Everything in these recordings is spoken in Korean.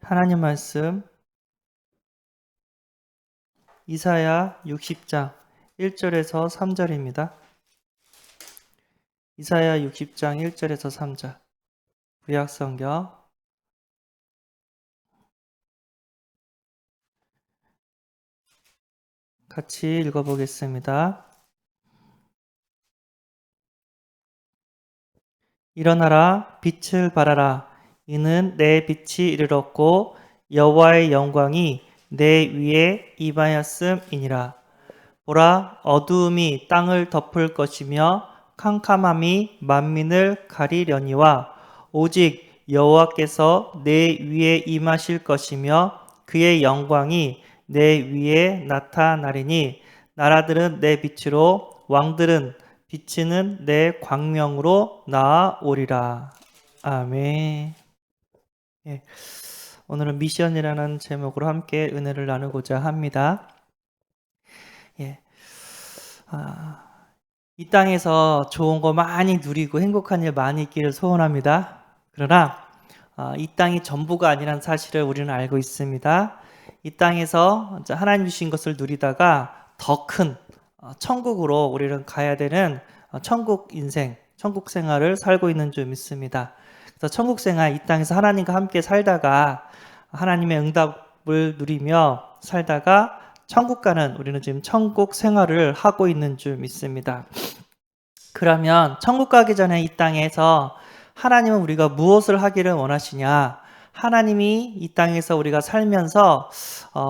하나님 말씀 이사야 60장 1절에서 3절입니다. 이사야 60장 1절에서 3절 구약성경 같이 읽어보겠습니다. 일어나라 빛을 발하라. 이는 내 빛이 이르렀고 여호와의 영광이 내 위에 임하였음이니라. 보라, 어두움이 땅을 덮을 것이며 캄캄함이 만민을 가리려니와 오직 여호와께서 내 위에 임하실 것이며 그의 영광이 내 위에 나타나리니 나라들은 내 빛으로 왕들은 비치는 내 광명으로 나아오리라. 아멘. 예, 오늘은 미션이라는 제목으로 함께 은혜를 나누고자 합니다. 예, 이 땅에서 좋은 거 많이 누리고 행복한 일 많이 있기를 소원합니다. 그러나 이 땅이 전부가 아니란 사실을 우리는 알고 있습니다. 이 땅에서 하나님 주신 것을 누리다가 더 큰 천국으로 우리는 가야 되는 천국 인생, 천국 생활을 살고 있는 줄 믿습니다. 그래서 천국 생활, 이 땅에서 하나님과 함께 살다가 하나님의 응답을 누리며 살다가 천국 가는 우리는 지금 천국 생활을 하고 있는 줄 믿습니다. 그러면 천국 가기 전에 이 땅에서 하나님은 우리가 무엇을 하기를 원하시냐? 하나님이 이 땅에서 우리가 살면서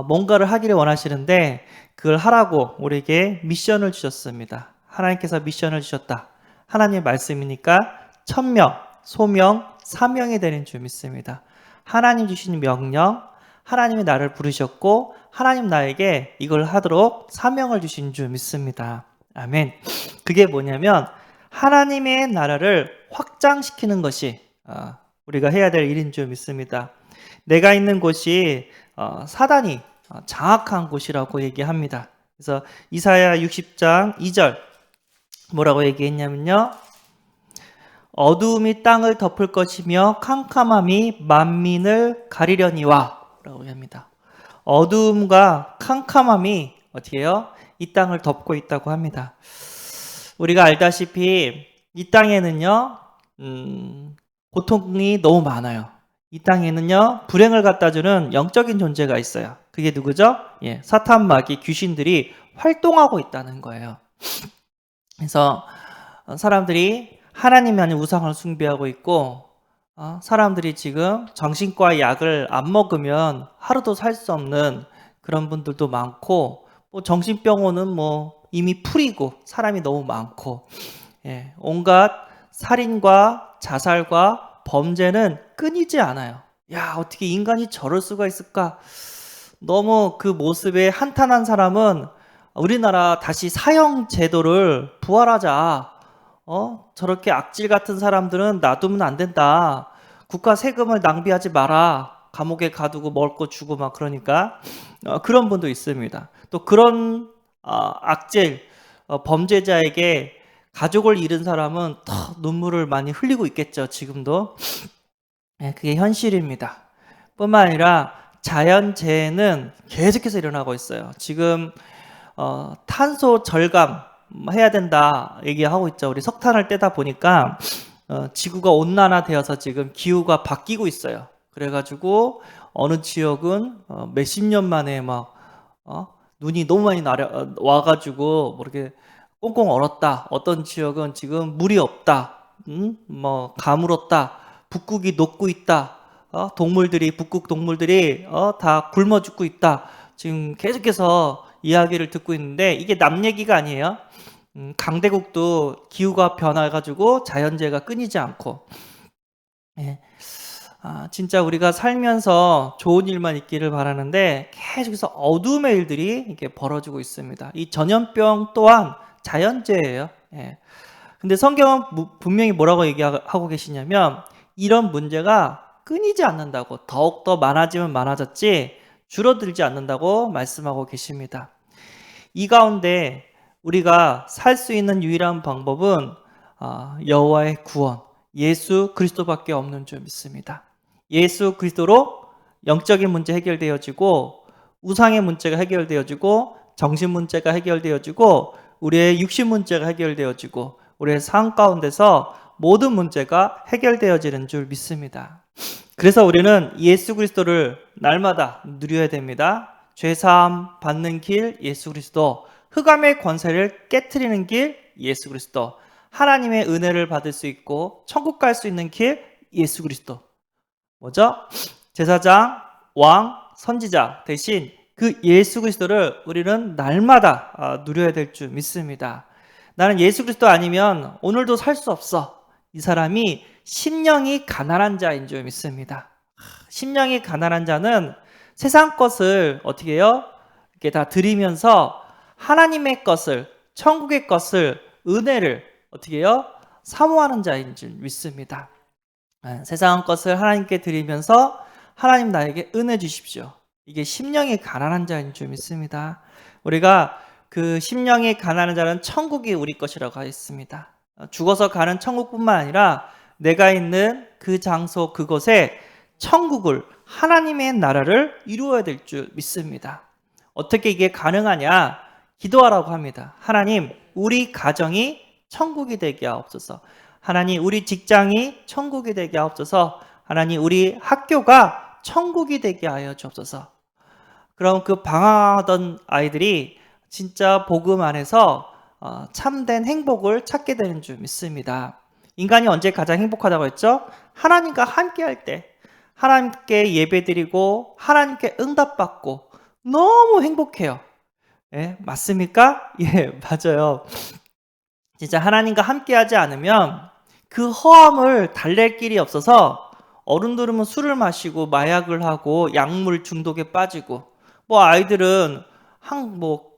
뭔가를 하기를 원하시는데 그걸 하라고 우리에게 미션을 주셨습니다. 하나님께서 미션을 주셨다. 하나님의 말씀이니까 천명, 소명, 사명이 되는 줄 믿습니다. 하나님 주신 명령, 하나님이 나를 부르셨고 하나님 나에게 이걸 하도록 사명을 주신 줄 믿습니다. 아멘. 그게 뭐냐면 하나님의 나라를 확장시키는 것이 우리가 해야 될 일인 줄 믿습니다. 내가 있는 곳이 사단이 장악한 곳이라고 얘기합니다. 그래서 이사야 60장 2절 뭐라고 얘기했냐면요. 어두움이 땅을 덮을 것이며 캄캄함이 만민을 가리려니와 라고 합니다. 어두움과 캄캄함이 어떻게 해요? 이 땅을 덮고 있다고 합니다. 우리가 알다시피 이 땅에는요 고통이 너무 많아요. 이 땅에는요 불행을 갖다주는 영적인 존재가 있어요. 그게 누구죠? 예, 사탄, 마귀, 귀신들이 활동하고 있다는 거예요. 그래서 사람들이 하나님이 아닌 우상을 숭배하고 있고 사람들이 지금 정신과 약을 안 먹으면 하루도 살 수 없는 그런 분들도 많고 정신병원은 이미 풀이고 사람이 너무 많고 온갖 살인과 자살과 범죄는 끊이지 않아요. 야, 어떻게 인간이 저럴 수가 있을까? 너무 그 모습에 한탄한 사람은 우리나라 다시 사형 제도를 부활하자. 저렇게 악질 같은 사람들은 놔두면 안 된다. 국가 세금을 낭비하지 마라. 감옥에 가두고 먹을 거 주고 막 그러니까 그런 분도 있습니다. 또 그런 악질 범죄자에게 가족을 잃은 사람은 더 눈물을 많이 흘리고 있겠죠. 지금도. 그게 현실입니다. 뿐만 아니라 자연재해는 계속해서 일어나고 있어요. 지금 탄소 절감 해야 된다 얘기하고 있죠. 우리 석탄을 떼다 보니까 지구가 온난화되어서 지금 기후가 바뀌고 있어요. 그래가지고 어느 지역은 몇십 년 만에 막 눈이 너무 많이 와가지고 이렇게 꽁꽁 얼었다. 어떤 지역은 지금 물이 없다. 가물었다. 북극이 녹고 있다. 북극 동물들이 다 굶어 죽고 있다. 지금 계속해서 이야기를 듣고 있는데 이게 남 얘기가 아니에요. 강대국도 기후가 변해가지고 자연재해가 끊이지 않고 진짜 우리가 살면서 좋은 일만 있기를 바라는데 계속해서 어둠의 일들이 이렇게 벌어지고 있습니다. 이 전염병 또한 자연재해예요. 근데 성경은 분명히 뭐라고 얘기하고 계시냐면 이런 문제가 끊이지 않는다고, 더욱더 많아지면 많아졌지 줄어들지 않는다고 말씀하고 계십니다. 이 가운데 우리가 살 수 있는 유일한 방법은 여호와의 구원, 예수 그리스도밖에 없는 줄 믿습니다. 예수 그리스도로 영적인 문제 해결되어지고 우상의 문제가 해결되어지고 정신 문제가 해결되어지고 우리의 육신 문제가 해결되어지고 우리의 삶 가운데서 모든 문제가 해결되어지는 줄 믿습니다. 그래서 우리는 예수 그리스도를 날마다 누려야 됩니다. 죄사함 받는 길 예수 그리스도, 흑암의 권세를 깨트리는 길 예수 그리스도, 하나님의 은혜를 받을 수 있고 천국 갈 수 있는 길 예수 그리스도. 뭐죠? 제사장, 왕, 선지자 대신 그 예수 그리스도를 우리는 날마다 누려야 될 줄 믿습니다. 나는 예수 그리스도 아니면 오늘도 살 수 없어. 이 사람이 심령이 가난한 자인 줄 믿습니다. 심령이 가난한 자는 세상 것을 어떻게 해요? 이렇게 다 드리면서 하나님의 것을, 천국의 것을, 은혜를 어떻게 해요? 사모하는 자인 줄 믿습니다. 세상 것을 하나님께 드리면서 하나님 나에게 은혜 주십시오. 이게 심령이 가난한 자인 줄 믿습니다. 우리가 그 심령이 가난한 자는 천국이 우리 것이라고 하였습니다. 죽어서 가는 천국뿐만 아니라 내가 있는 그 장소 그곳에 천국을, 하나님의 나라를 이루어야 될 줄 믿습니다. 어떻게 이게 가능하냐? 기도하라고 합니다. 하나님, 우리 가정이 천국이 되게 하옵소서. 하나님, 우리 직장이 천국이 되게 하옵소서. 하나님, 우리 학교가 천국이 되게 하여 주옵소서. 그럼 그 방황하던 아이들이 진짜 복음 안에서 참된 행복을 찾게 되는 줄 믿습니다. 인간이 언제 가장 행복하다고 했죠? 하나님과 함께 할 때, 하나님께 예배드리고 하나님께 응답받고 너무 행복해요. 예, 맞습니까? 예, 맞아요. 진짜 하나님과 함께 하지 않으면 그 허함을 달랠 길이 없어서 어른들은 술을 마시고 마약을 하고 약물 중독에 빠지고, 뭐 아이들은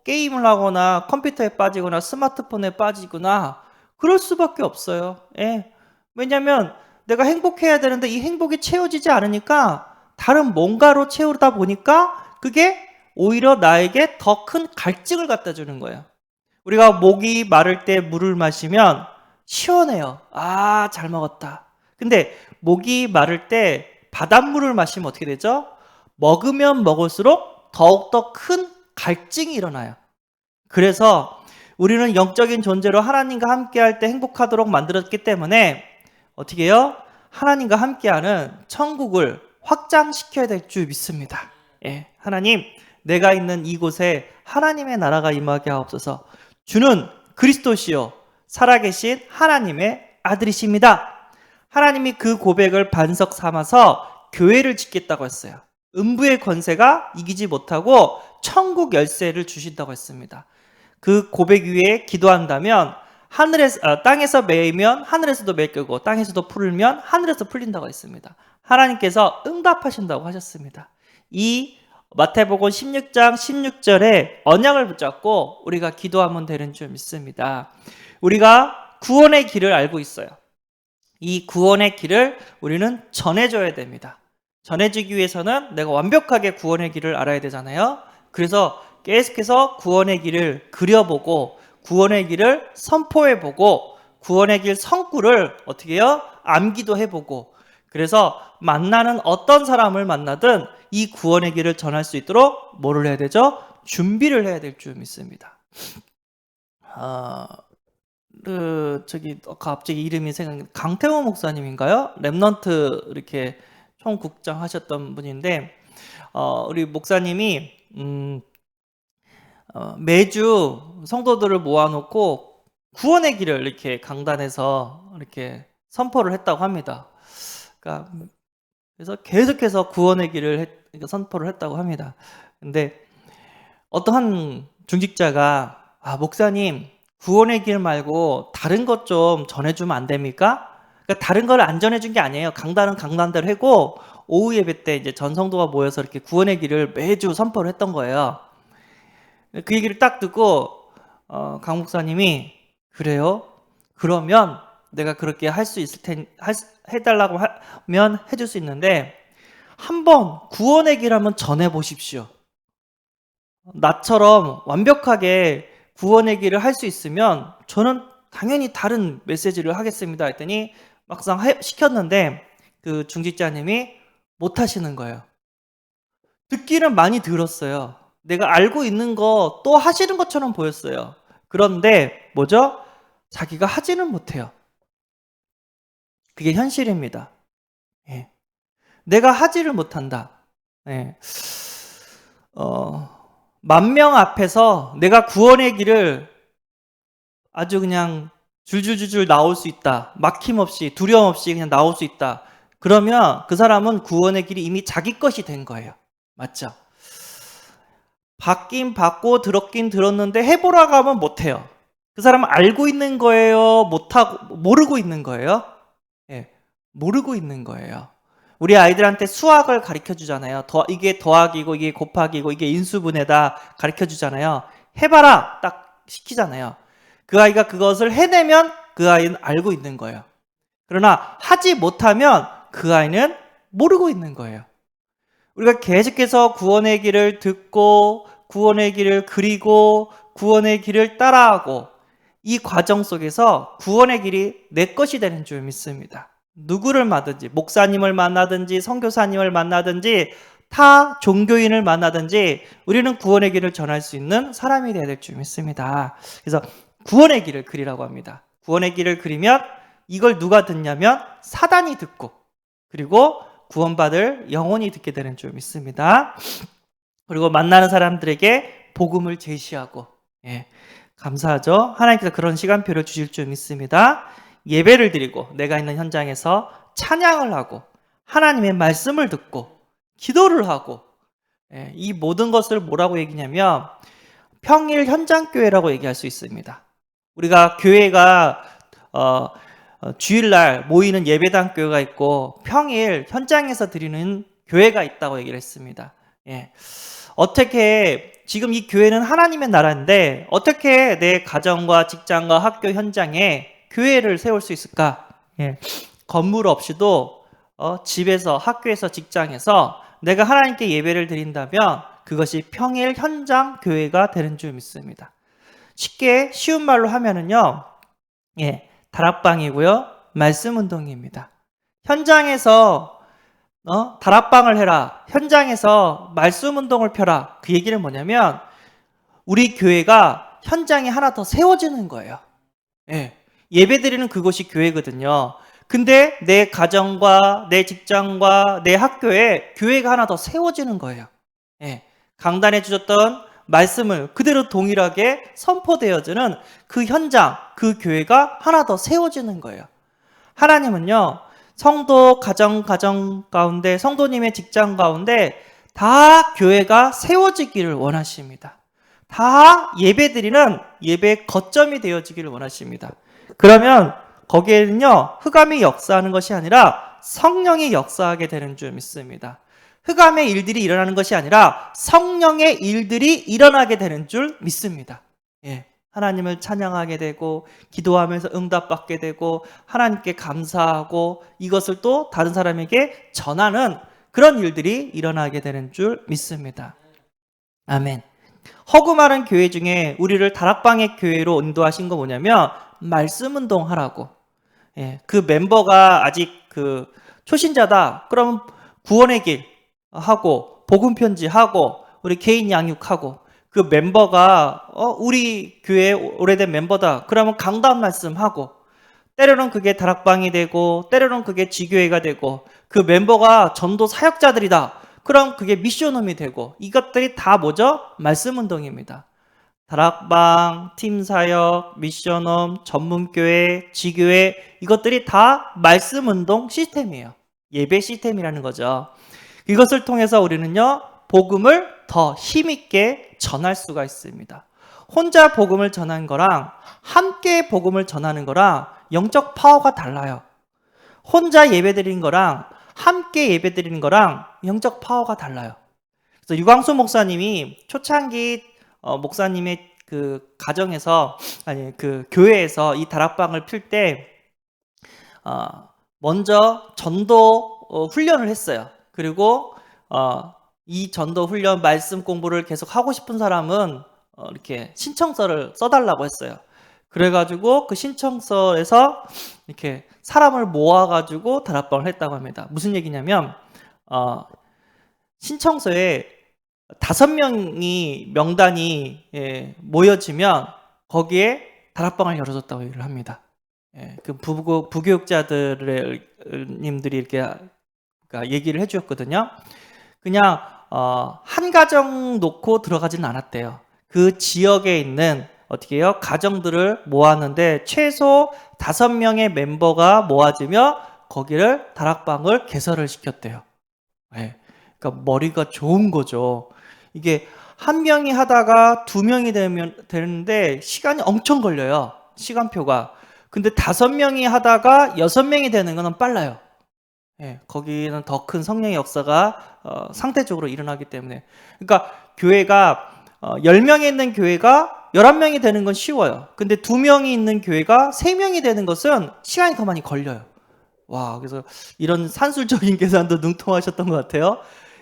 게임을 하거나 컴퓨터에 빠지거나 스마트폰에 빠지거나 그럴 수밖에 없어요. 예. 왜냐면 내가 행복해야 되는데 이 행복이 채워지지 않으니까 다른 뭔가로 채우다 보니까 그게 오히려 나에게 더 큰 갈증을 갖다 주는 거예요. 우리가 목이 마를 때 물을 마시면 시원해요. 아, 잘 먹었다. 근데 목이 마를 때 바닷물을 마시면 어떻게 되죠? 먹으면 먹을수록 더욱더 큰 갈증이 일어나요. 그래서 우리는 영적인 존재로 하나님과 함께할 때 행복하도록 만들었기 때문에 어떻게 해요? 하나님과 함께하는 천국을 확장시켜야 될 줄 믿습니다. 예, 하나님, 내가 있는 이곳에 하나님의 나라가 임하게 하옵소서. 주는 그리스도시요 살아계신 하나님의 아들이십니다. 하나님이 그 고백을 반석 삼아서 교회를 짓겠다고 했어요. 음부의 권세가 이기지 못하고 천국 열쇠를 주신다고 했습니다. 그 고백 위에 기도한다면 땅에서 매이면 하늘에서도 매이고 땅에서도 풀면 하늘에서 풀린다고 했습니다. 하나님께서 응답하신다고 하셨습니다. 이 마태복음 16장 16절에 언약을 붙잡고 우리가 기도하면 되는 줄 믿습니다. 우리가 구원의 길을 알고 있어요. 이 구원의 길을 우리는 전해줘야 됩니다. 전해주기 위해서는 내가 완벽하게 구원의 길을 알아야 되잖아요. 그래서 계속해서 구원의 길을 그려보고 구원의 길을 선포해보고 구원의 길 성구를 어떻게 해요? 암기도 해보고, 그래서 만나는 어떤 사람을 만나든 이 구원의 길을 전할 수 있도록 뭐를 해야 되죠? 준비를 해야 될 줄 믿습니다. 갑자기 이름이 생각나는 강태호 목사님인가요? 랩넌트 이렇게 총국장 하셨던 분인데, 우리 목사님이 매주 성도들을 모아놓고 구원의 길을 이렇게 강단에서 이렇게 선포를 했다고 합니다. 그러니까 그래서 계속해서 구원의 길을 선포를 했다고 합니다. 근데 어떠한 중직자가 목사님, 구원의 길 말고 다른 것 좀 전해주면 안 됩니까? 그러니까 다른 걸 안 전해준 게 아니에요. 강단은 강단대로 하고 오후 예배 때 이제 전 성도가 모여서 이렇게 구원의 길을 매주 선포를 했던 거예요. 그 얘기를 딱 듣고 강 목사님이 그래요? 그러면 내가 그렇게 할 수 있을 해달라고 하면 해줄 수 있는데 한번 구원의 길 한번 전해보십시오. 나처럼 완벽하게 구원의 길을 할 수 있으면 저는 당연히 다른 메시지를 하겠습니다 했더니 막상 시켰는데 그 중직자님이 못 하시는 거예요. 듣기는 많이 들었어요. 내가 알고 있는 거 또 하시는 것처럼 보였어요. 그런데 뭐죠? 자기가 하지는 못해요. 그게 현실입니다. 예. 내가 하지를 못한다. 예. 10,000명 앞에서 내가 구원의 길을 아주 그냥 줄줄줄줄 나올 수 있다. 막힘없이, 두려움 없이 그냥 나올 수 있다. 그러면 그 사람은 구원의 길이 이미 자기 것이 된 거예요. 맞죠? 받긴 받고 들었긴 들었는데 해보라고 하면 못해요. 그 사람은 알고 있는 거예요? 못하고, 모르고 있는 거예요? 예, 모르고 있는 거예요. 우리 아이들한테 수학을 가르쳐 주잖아요. 이게 더하기고, 이게 곱하기고, 이게 인수분해다 가르쳐 주잖아요. 해봐라! 딱 시키잖아요. 그 아이가 그것을 해내면 그 아이는 알고 있는 거예요. 그러나 하지 못하면 그 아이는 모르고 있는 거예요. 우리가 계속해서 구원의 길을 듣고 구원의 길을 그리고 구원의 길을 따라하고 이 과정 속에서 구원의 길이 내 것이 되는 줄 믿습니다. 누구를 만나든지 목사님을 만나든지 선교사님을 만나든지 타 종교인을 만나든지 우리는 구원의 길을 전할 수 있는 사람이 되어야 될 줄 믿습니다. 그래서 구원의 길을 그리라고 합니다. 구원의 길을 그리면 이걸 누가 듣냐면 사단이 듣고 그리고 구원받을 영혼이 듣게 되는 줄 믿습니다. 그리고 만나는 사람들에게 복음을 제시하고 감사하죠. 하나님께서 그런 시간표를 주실 줄 믿습니다. 예배를 드리고 내가 있는 현장에서 찬양을 하고 하나님의 말씀을 듣고 기도를 하고 이 모든 것을 뭐라고 얘기냐면 평일 현장교회라고 얘기할 수 있습니다. 우리가 교회가 주일날 모이는 예배당 교회가 있고 평일 현장에서 드리는 교회가 있다고 얘기를 했습니다. 어떻게 지금 이 교회는 하나님의 나라인데 어떻게 내 가정과 직장과 학교 현장에 교회를 세울 수 있을까? 건물 없이도 집에서 학교에서 직장에서 내가 하나님께 예배를 드린다면 그것이 평일 현장 교회가 되는 줄 믿습니다. 쉽게 쉬운 말로 하면은요. 다락방이고요. 말씀 운동입니다. 현장에서 다락방을 해라. 현장에서 말씀 운동을 펴라. 그 얘기는 뭐냐면 우리 교회가 현장에 하나 더 세워지는 거예요. 예배드리는 그곳이 교회거든요. 근데 내 가정과 내 직장과 내 학교에 교회가 하나 더 세워지는 거예요. 강단해 주셨던 말씀을 그대로 동일하게 선포되어지는 그 현장, 그 교회가 하나 더 세워지는 거예요. 하나님은요, 성도 가정 가운데, 성도님의 직장 가운데 다 교회가 세워지기를 원하십니다. 다 예배드리는 예배 거점이 되어지기를 원하십니다. 그러면 거기에는요, 흑암이 역사하는 것이 아니라 성령이 역사하게 되는 줄 믿습니다. 흑암의 일들이 일어나는 것이 아니라 성령의 일들이 일어나게 되는 줄 믿습니다. 하나님을 찬양하게 되고 기도하면서 응답받게 되고 하나님께 감사하고 이것을 또 다른 사람에게 전하는 그런 일들이 일어나게 되는 줄 믿습니다. 아멘. 허구 많은 교회 중에 우리를 다락방의 교회로 인도하신 거 뭐냐면 말씀 운동 하라고. 그 멤버가 아직 그 초신자다. 그러면 구원의 길 하고 복음 편지하고 우리 개인 양육하고 그 멤버가 우리 교회 오래된 멤버다. 그러면 강단 말씀하고 때로는 그게 다락방이 되고 때로는 그게 지교회가 되고 그 멤버가 전도 사역자들이다. 그럼 그게 미션홈이 되고 이것들이 다 뭐죠? 말씀 운동입니다. 다락방, 팀사역, 미션홈, 전문교회, 지교회 이것들이 다 말씀 운동 시스템이에요. 예배 시스템이라는 거죠. 이것을 통해서 우리는요 복음을 더 힘있게 전할 수가 있습니다. 혼자 복음을 전하는 거랑 함께 복음을 전하는 거랑 영적 파워가 달라요. 혼자 예배드리는 거랑 함께 예배드리는 거랑 영적 파워가 달라요. 그래서 유광수 목사님이 초창기 목사님의 그 가정에서 그 교회에서 이 다락방을 필 때 먼저 전도 훈련을 했어요. 그리고 이 전도 훈련 말씀 공부를 계속 하고 싶은 사람은 이렇게 신청서를 써달라고 했어요. 그래가지고 그 신청서에서 이렇게 사람을 모아가지고 다락방을 했다고 합니다. 무슨 얘기냐면 신청서에 5명이 명단이 모여지면 거기에 다락방을 열어줬다고 얘기를 합니다. 그 부교육자들님들이 이렇게 그러니까 얘기를 해주었거든요. 그냥 한 가정 놓고 들어가지는 않았대요. 그 지역에 있는 어떻게 해요? 가정들을 모았는데 최소 5명의 멤버가 모아지며 거기를 다락방을 개설을 시켰대요. 그러니까 머리가 좋은 거죠. 이게 한 명이 하다가 2명이 되는데 시간이 엄청 걸려요. 시간표가. 근데 5명이 하다가 6명이 되는 거는 빨라요. 거기는 더 큰 성령의 역사가 상대적으로 일어나기 때문에. 그러니까 교회가 10명이 있는 교회가 11명이 되는 건 쉬워요. 근데 2명이 있는 교회가 3명이 되는 것은 시간이 더 많이 걸려요. 와, 그래서 이런 산술적인 계산도 능통하셨던 것 같아요.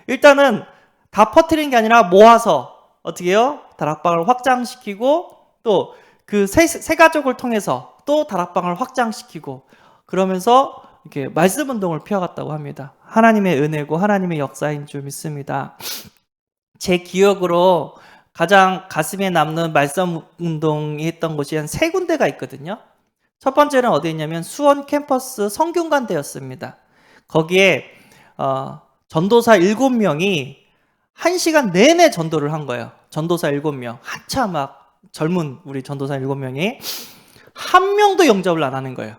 일단은 다 퍼뜨리는 게 아니라 모아서 어떻게 해요? 다락방을 확장시키고 또 그 세 가족을 통해서 또 다락방을 확장시키고 그러면서 이렇게 말씀 운동을 펴갔다고 합니다. 하나님의 은혜고 하나님의 역사인 줄 믿습니다. 제 기억으로 가장 가슴에 남는 말씀 운동이 했던 곳이 한 3군데가 있거든요. 첫 번째는 어디 있냐면 수원 캠퍼스 성균관대였습니다. 거기에 전도사 7명이 1시간 내내 전도를 한 거예요. 전도사 7명. 한참 막 젊은 우리 전도사 7명이 한 명도 영접을 안 하는 거예요.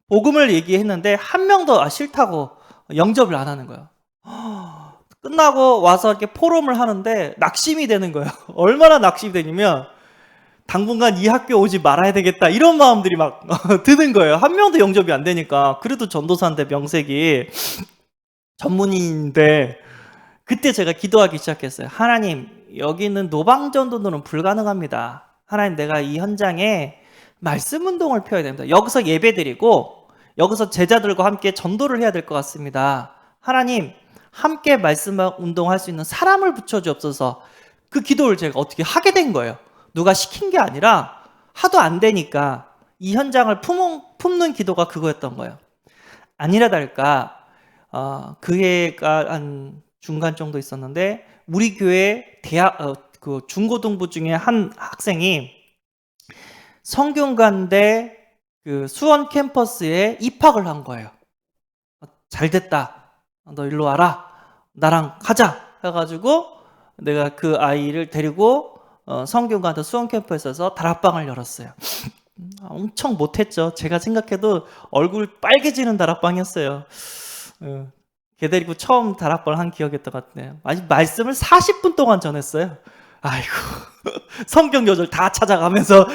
복음을 얘기했는데 한 명도 싫다고 영접을 안 하는 거예요. 끝나고 와서 이렇게 포럼을 하는데 낙심이 되는 거예요. 얼마나 낙심이 되냐면 당분간 이 학교 오지 말아야 되겠다 이런 마음들이 막 드는 거예요. 한 명도 영접이 안 되니까. 그래도 전도사인데 명색이 전문인인데 그때 제가 기도하기 시작했어요. 하나님, 여기는 노방전도는 불가능합니다. 하나님, 내가 이 현장에 말씀 운동을 펴야 됩니다. 여기서 예배드리고 여기서 제자들과 함께 전도를 해야 될 것 같습니다. 하나님, 함께 말씀 운동할 수 있는 사람을 붙여주옵소서. 그 기도를 제가 어떻게 하게 된 거예요. 누가 시킨 게 아니라 하도 안 되니까 이 현장을 품는 기도가 그거였던 거예요. 아니라 다를까 그 해가 한 중간 정도 있었는데 우리 교회 그 중고등부 중에 한 학생이 성균관대 그 수원 캠퍼스에 입학을 한 거예요. 잘 됐다. 너 일로 와라. 나랑 가자. 해가지고 내가 그 아이를 데리고 성균관대 수원 캠퍼스에서 다락방을 열었어요. 엄청 못했죠. 제가 생각해도 얼굴 빨개지는 다락방이었어요. 걔 데리고 처음 다락방을 한 기억이었던 것 같네요. 아니, 말씀을 40분 동안 전했어요. 아이고, 성경 요절 다 찾아가면서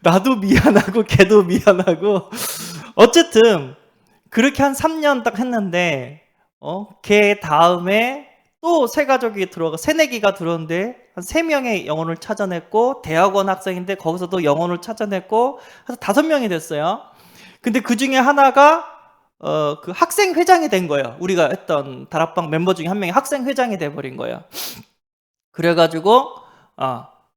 나도 미안하고 걔도 미안하고 어쨌든 그렇게 한 3년 딱 했는데 걔 다음에 또 세 가족이 들어가 새내기가 들어오는데 한 3명의 영혼을 찾아냈고 대학원 학생인데 거기서도 영혼을 찾아냈고 해서 5명이 됐어요. 근데 그 중에 하나가 그 학생 회장이 된 거예요. 우리가 했던 다락방 멤버 중에 한 명이 학생 회장이 돼 버린 거예요. 그래가지고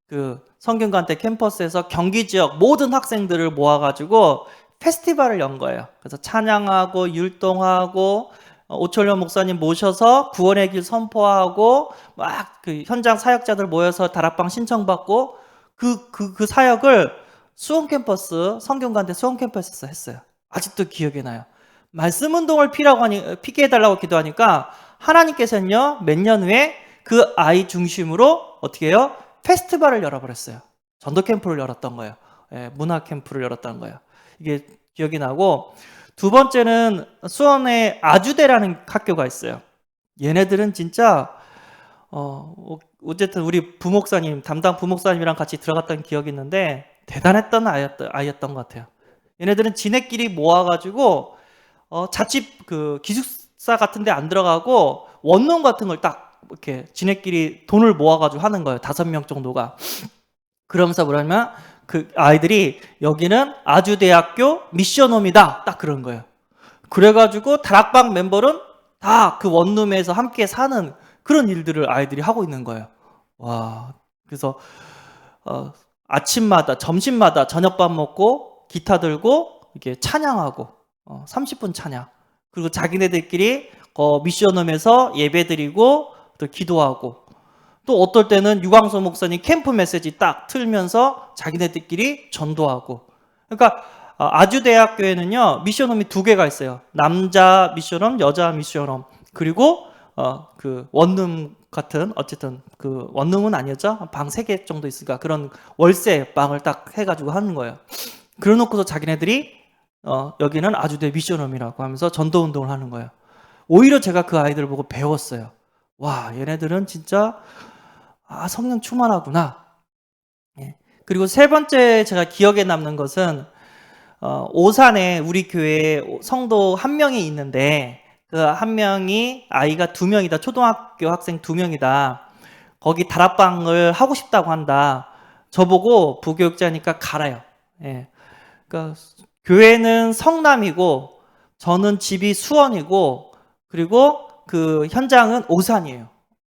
그 성균관대 캠퍼스에서 경기 지역 모든 학생들을 모아가지고 페스티벌을 연 거예요. 그래서 찬양하고 율동하고 오철련 목사님 모셔서 구원의 길 선포하고 막 그 현장 사역자들 모여서 다락방 신청받고 그 사역을 수원 캠퍼스 성균관대 수원 캠퍼스에서 했어요. 아직도 기억이 나요. 말씀 운동을 피게 해달라고 기도하니까 하나님께서는요 몇 년 후에 그 아이 중심으로 어떻게 해요? 페스티벌을 열어버렸어요. 전도 캠프를 열었던 거예요. 문화 캠프를 열었던 거예요. 이게 기억이 나고 두 번째는 수원에 아주대라는 학교가 있어요. 얘네들은 진짜 어쨌든 우리 부목사님 담당 부목사님이랑 같이 들어갔던 기억이 있는데 대단했던 아이였던 것 같아요. 얘네들은 지네끼리 모아가지고 자칫 그 기숙사 같은데 안 들어가고 원룸 같은 걸 딱 이렇게 지네끼리 돈을 모아가지고 하는 거예요. 5명 정도가. 그러면서 뭐냐면 그 아이들이 여기는 아주대학교 미션홈이다. 딱 그런 거예요. 그래가지고 다락방 멤버는 다 그 원룸에서 함께 사는 그런 일들을 아이들이 하고 있는 거예요. 와, 그래서 아침마다 점심마다 저녁밥 먹고 기타 들고 이렇게 찬양하고 30분 찬양. 그리고 자기네들끼리 미션홈에서 예배드리고 또 기도하고, 또 어떨 때는 유광수 목사님 캠프 메시지 딱 틀면서 자기네들끼리 전도하고. 그러니까 아주대학교에는요 미션홈이 2개가 있어요. 남자 미션홈, 여자 미션홈. 그리고 그 원룸 같은, 어쨌든 그 원룸은 아니었죠. 방 3개 정도 있으니까 그런 월세 방을 딱 해가지고 하는 거예요. 그래놓고서 자기네들이 여기는 아주대 미션홈이라고 하면서 전도 운동을 하는 거예요. 오히려 제가 그 아이들을 보고 배웠어요. 와, 얘네들은 진짜 성령 충만하구나. 예. 그리고 3번째 제가 기억에 남는 것은 오산에 우리 교회에 성도 1명이 있는데 그 1명이 아이가 2명이다. 초등학교 학생 2명이다. 거기 다락방을 하고 싶다고 한다. 저보고 부교육자니까 가라요. 예. 그러니까 교회는 성남이고 저는 집이 수원이고 그리고 그 현장은 오산이에요.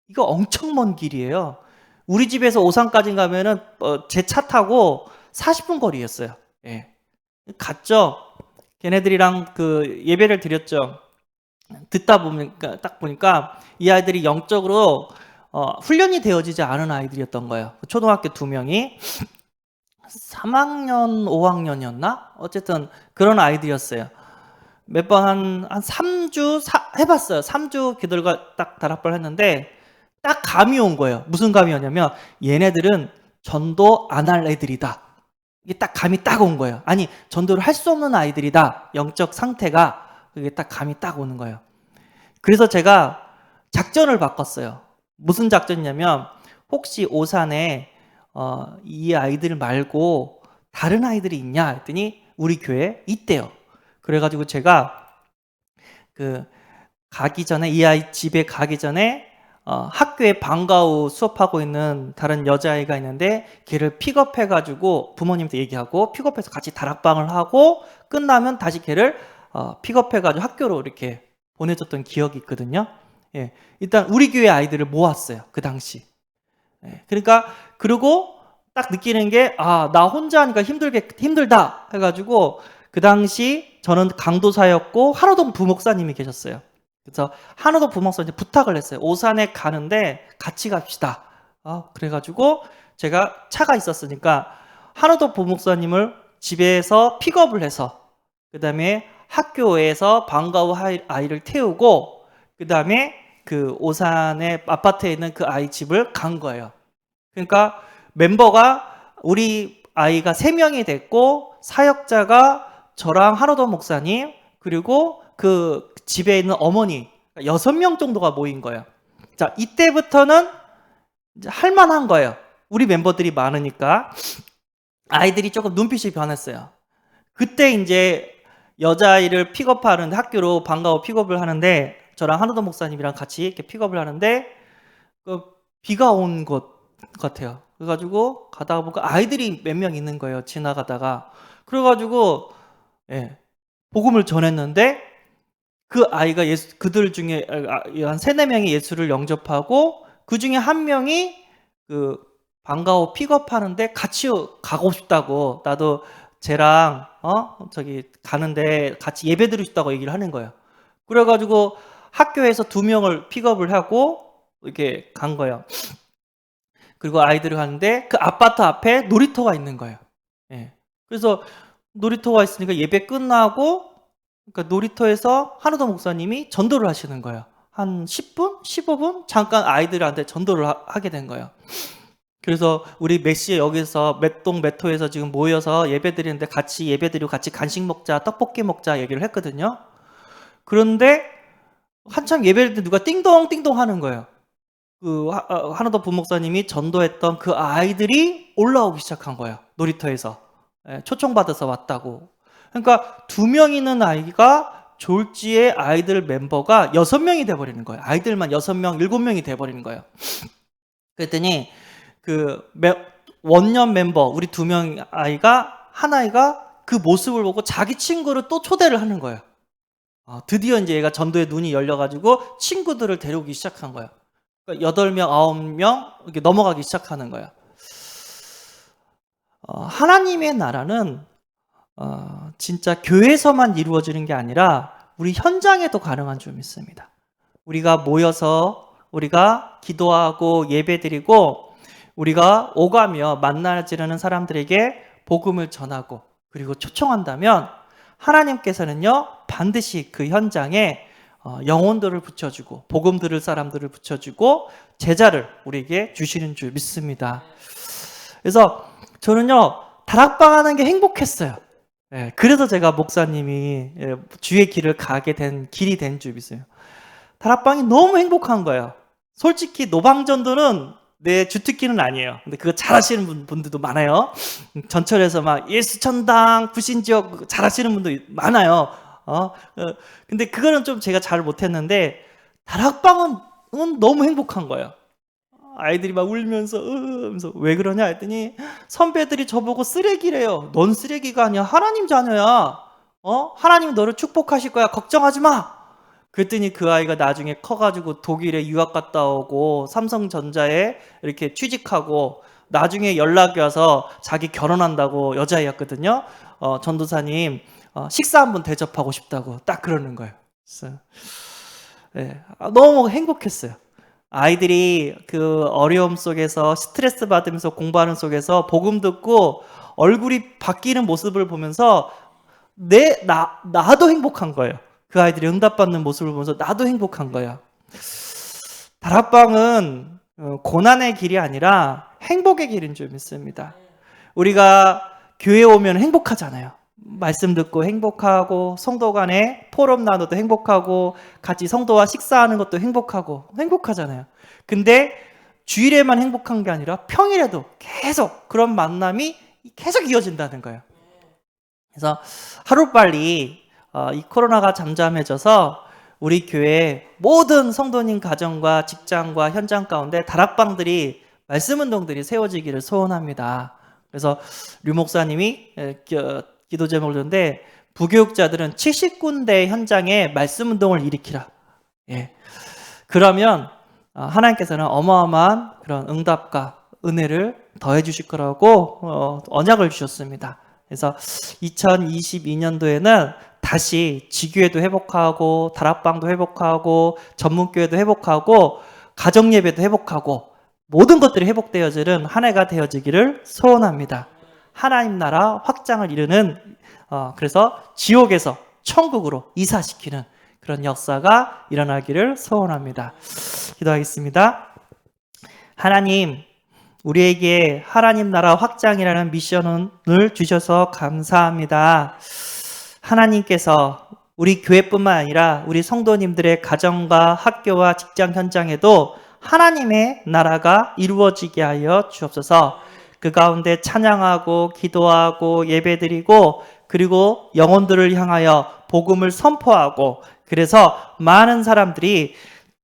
이거 엄청 먼 길이에요. 우리 집에서 오산까지 가면은 제 차 타고 40분 거리였어요. 예. 갔죠. 걔네들이랑 그 예배를 드렸죠. 듣다 보니까 딱 보니까 이 아이들이 영적으로 훈련이 되어지지 않은 아이들이었던 거예요. 초등학교 2명이 3학년, 5학년이었나? 어쨌든 그런 아이들이었어요. 몇 번 한 3주 해봤어요. 3주 걔들과 딱 다락방을 했는데 딱 감이 온 거예요. 무슨 감이 오냐면 얘네들은 전도 안 할 애들이다. 이게 딱 감이 딱 온 거예요. 아니, 전도를 할 수 없는 아이들이다. 영적 상태가. 그게 딱 감이 딱 오는 거예요. 그래서 제가 작전을 바꿨어요. 무슨 작전이냐면 혹시 오산에 이 아이들 말고 다른 아이들이 있냐 했더니 우리 교회에 있대요. 그래가지고 제가 가기 전에, 이 아이 집에 가기 전에 학교에 방과 후 수업하고 있는 다른 여자아이가 있는데 걔를 픽업해가지고 부모님한테 얘기하고 픽업해서 같이 다락방을 하고 끝나면 다시 걔를 픽업해가지고 학교로 이렇게 보내줬던 기억이 있거든요. 예, 일단 우리 교회 아이들을 모았어요. 그 당시. 예, 그러니까 그리고 딱 느끼는 게 나 혼자 하니까 힘들다 해가지고 그 당시 저는 강도사였고 한호동 부목사님이 계셨어요. 그래서 한호동 부목사님한테 부탁을 했어요. 오산에 가는데 같이 갑시다. 그래가지고 제가 차가 있었으니까 한호동 부목사님을 집에서 픽업을 해서 그 다음에 학교에서 방과 후 아이를 태우고 그 다음에 그 오산의 아파트에 있는 그 아이 집을 간 거예요. 그러니까 멤버가 우리 아이가 3명이 됐고 사역자가 저랑 한호동 목사님 그리고 그 집에 있는 어머니 6명 정도가 모인 거예요. 자, 이때부터는 이제 할만한 거예요. 우리 멤버들이 많으니까. 아이들이 조금 눈빛이 변했어요. 그때 이제 여자아이를 픽업하는데 학교로 방과 후 픽업을 하는데 저랑 한호동 목사님이랑 같이 이렇게 픽업을 하는데 비가 온 것 같아요. 그래가지고 가다가 보니까 아이들이 몇 명 있는 거예요. 지나가다가. 그래가지고 복음을 전했는데 그 아이가 그들 중에 한 3-4명이 예수를 영접하고 그 중에 한 명이 그 방과 후 픽업하는데 같이 가고 싶다고 나도 쟤랑 저기 가는데 같이 예배 드리고 싶다고 얘기를 하는 거예요. 그래가지고 학교에서 2명을 픽업을 하고 이렇게 간 거예요. 그리고 아이들을 가는데 그 아파트 앞에 놀이터가 있는 거예요. 예. 그래서 놀이터가 있으니까 예배 끝나고 그러니까 놀이터에서 한호동 목사님이 전도를 하시는 거예요. 한 10분? 15분? 잠깐 아이들한테 전도를 하게 된 거예요. 그래서 우리 몇 시에 여기서 몇 동 몇 호에서 지금 모여서 예배 드리는데 같이 예배 드리고 같이 간식 먹자, 떡볶이 먹자 얘기를 했거든요. 그런데 한참 예배를 때 누가 띵동띵동 하는 거예요. 그 한호동 부목사님이 전도했던 그 아이들이 올라오기 시작한 거예요. 놀이터에서. 초청받아서 왔다고. 그러니까 2명 있는 아이가 졸지에 아이들 멤버가 6명이 돼버리는 거예요. 아이들만 6명, 7명이 돼버리는 거예요. 그랬더니 그 원년 멤버 우리 2명 한 아이가 그 모습을 보고 자기 친구를 또 초대를 하는 거예요. 드디어 이제 얘가 전도의 눈이 열려가지고 친구들을 데려오기 시작한 거예요. 그러니까 8명, 9명 이렇게 넘어가기 시작하는 거예요. 하나님의 나라는 진짜 교회에서만 이루어지는 게 아니라 우리 현장에도 가능한 줄 믿습니다. 우리가 모여서 우리가 기도하고 예배드리고 우리가 오가며 만나지려는 사람들에게 복음을 전하고 그리고 초청한다면 하나님께서는요 반드시 그 현장에 영혼들을 붙여주고 복음 들을 사람들을 붙여주고 제자를 우리에게 주시는 줄 믿습니다. 그래서 저는요 다락방 하는 게 행복했어요. 그래서 제가 목사님이 주의 길을 가게 된 길이 된 줄 믿어요. 다락방이 너무 행복한 거예요. 솔직히 노방전도는 내 주특기는 아니에요. 근데 그거 잘하시는 분들도 많아요. 전철에서 막 예수천당 구신지역 잘하시는 분도 많아요. 근데 그거는 좀 제가 잘 못했는데 다락방은 너무 행복한 거예요. 아이들이 막 울면서 왜 그러냐 했더니 선배들이 저보고 쓰레기래요. 넌 쓰레기가 아니야. 하나님 자녀야. 하나님 너를 축복하실 거야. 걱정하지 마. 그랬더니 그 아이가 나중에 커가지고 독일에 유학 갔다 오고 삼성전자에 이렇게 취직하고 나중에 연락이 와서 자기 결혼한다고 여자애였거든요. 전도사님 식사 한번 대접하고 싶다고 딱 그러는 거예요. 그래서, 너무 행복했어요. 아이들이 그 어려움 속에서 스트레스 받으면서 공부하는 속에서 복음 듣고 얼굴이 바뀌는 모습을 보면서 나도 행복한 거예요. 그 아이들이 응답받는 모습을 보면서 나도 행복한 거예요. 다락방은 고난의 길이 아니라 행복의 길인 줄 믿습니다. 우리가 교회 오면 행복하잖아요. 말씀 듣고 행복하고 성도 간에 포럼 나눠도 행복하고 같이 성도와 식사하는 것도 행복하잖아요. 근데 주일에만 행복한 게 아니라 평일에도 계속 그런 만남이 계속 이어진다는 거예요. 그래서 하루빨리 이 코로나가 잠잠해져서 우리 교회 모든 성도님 가정과 직장과 현장 가운데 다락방들이 말씀 운동들이 세워지기를 소원합니다. 그래서 류 목사님이 기도 제목을 줬는데 부교육자들은 70군데 현장에 말씀 운동을 일으키라. 그러면 하나님께서는 어마어마한 그런 응답과 은혜를 더해 주실 거라고 언약을 주셨습니다. 그래서 2022년도에는 다시 지교회도 회복하고 다락방도 회복하고 전문교회도 회복하고 가정예배도 회복하고 모든 것들이 회복되어지는 한 해가 되어지기를 소원합니다. 하나님 나라 확장을 이루는 그래서 지옥에서 천국으로 이사시키는 그런 역사가 일어나기를 소원합니다. 기도하겠습니다. 하나님, 우리에게 하나님 나라 확장이라는 미션을 주셔서 감사합니다. 하나님께서 우리 교회뿐만 아니라 우리 성도님들의 가정과 학교와 직장 현장에도 하나님의 나라가 이루어지게 하여 주옵소서. 그 가운데 찬양하고 기도하고 예배드리고 그리고 영혼들을 향하여 복음을 선포하고 그래서 많은 사람들이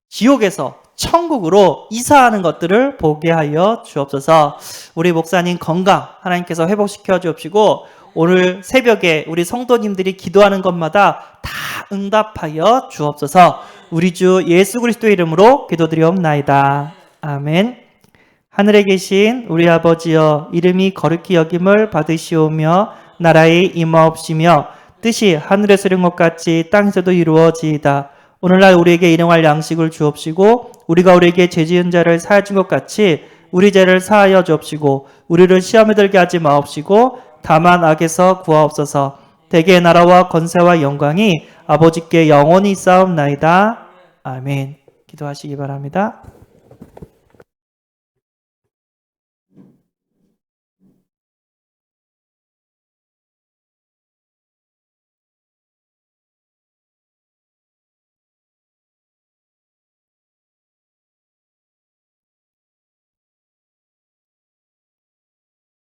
지옥에서 천국으로 이사하는 것들을 보게 하여 주옵소서. 우리 목사님 건강 하나님께서 회복시켜 주옵시고 오늘 새벽에 우리 성도님들이 기도하는 것마다 다 응답하여 주옵소서. 우리 주 예수 그리스도의 이름으로 기도드리옵나이다. 아멘. 하늘에 계신 우리 아버지여, 이름이 거룩히 여김을 받으시오며 나라의 임하옵시며 뜻이 하늘에서 이룬 것 같이 땅에서도 이루어지이다. 오늘날 우리에게 일용할 양식을 주옵시고 우리가 우리에게 죄 지은 자를 사하여 준 것 같이 우리 죄를 사하여 주옵시고 우리를 시험에 들게 하지 마옵시고 다만 악에서 구하옵소서. 대개의 나라와 권세와 영광이 아버지께 영원히 있사옵나이다. 아멘. 기도하시기 바랍니다.